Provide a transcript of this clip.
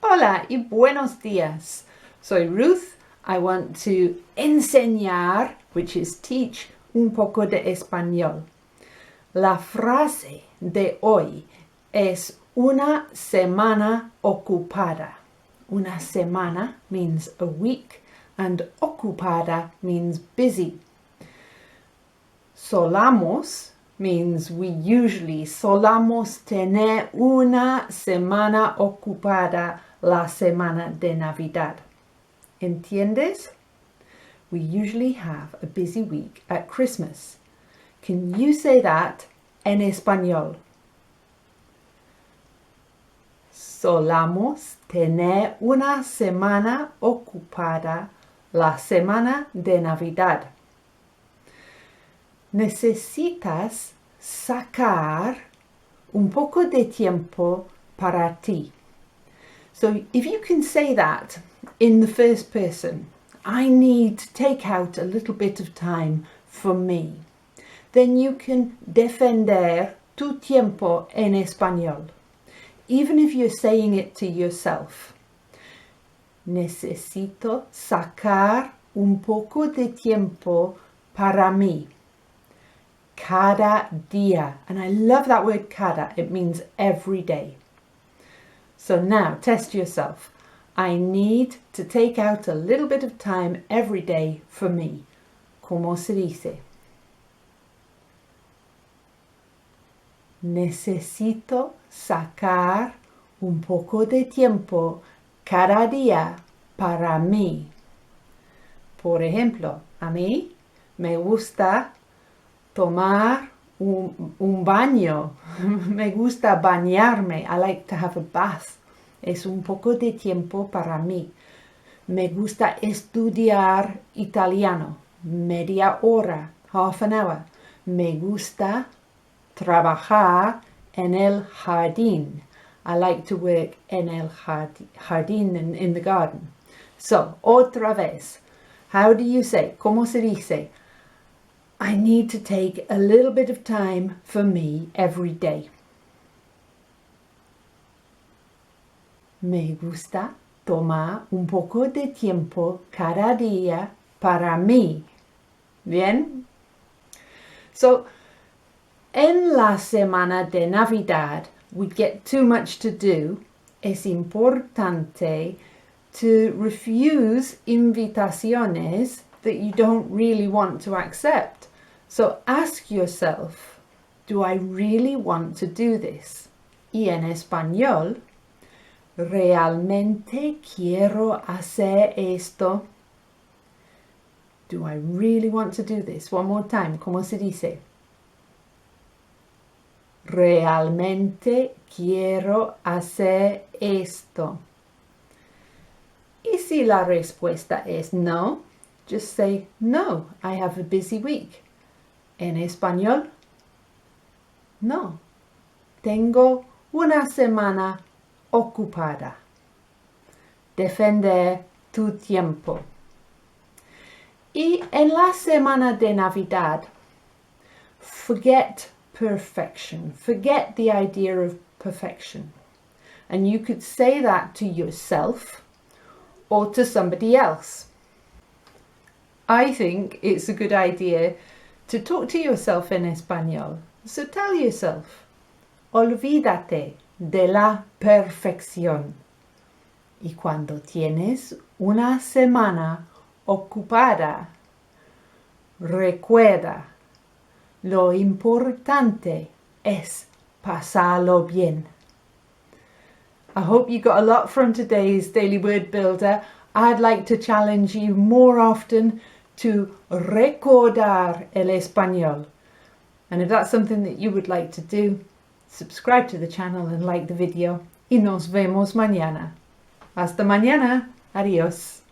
Hola y buenos días. Soy Ruth. I want to enseñar, which is teach, un poco de español. La frase de hoy es una semana ocupada. Una semana means a week and ocupada means busy. Solamos means we usually. Solamos tener una semana ocupada la semana de Navidad. ¿Entiendes? We usually have a busy week at Christmas. Can you say that en español? Solamos tener una semana ocupada la semana de Navidad. Necesitas sacar un poco de tiempo para ti. So if you can say that in the first person, I need to take out a little bit of time for me, then you can defender tu tiempo en español, even if you're saying it to yourself. Necesito sacar un poco de tiempo para mí. Cada día. And I love that word cada. It means every day. So now test yourself. I need to take out a little bit of time every day for me. ¿Cómo se dice? Necesito sacar un poco de tiempo cada día para mí. Por ejemplo, a mí me gusta tomar un baño. Me gusta bañarme. I like to have a bath. Es un poco de tiempo para mí. Me gusta estudiar italiano. Media hora, half an hour. Me gusta trabajar en el jardín. I like to work en el jardín, in the garden. So, otra vez. How do you say? ¿Cómo se dice? I need to take a little bit of time for me every day. Me gusta tomar un poco de tiempo cada día para mí. Bien? So, en la semana de Navidad, we get too much to do. Es importante to refuse invitaciones that you don't really want to accept. So ask yourself, do I really want to do this? Y en español, ¿realmente quiero hacer esto? Do I really want to do this? One more time, ¿cómo se dice? ¿Realmente quiero hacer esto? Y si la respuesta es no, just say, no, I have a busy week. En español, no, tengo una semana ocupada. Defender tu tiempo. Y en la semana de Navidad, forget perfection. Forget the idea of perfection. And you could say that to yourself or to somebody else. I think it's a good idea to talk to yourself in español. So tell yourself, olvídate de la perfección. Y cuando tienes una semana ocupada, recuerda, lo importante es pasarlo bien. I hope you got a lot from today's Daily Word Builder. I'd like to challenge you more often to recordar el español. And if that's something that you would like to do, subscribe to the channel and like the video. Y nos vemos mañana. Hasta mañana. Adiós.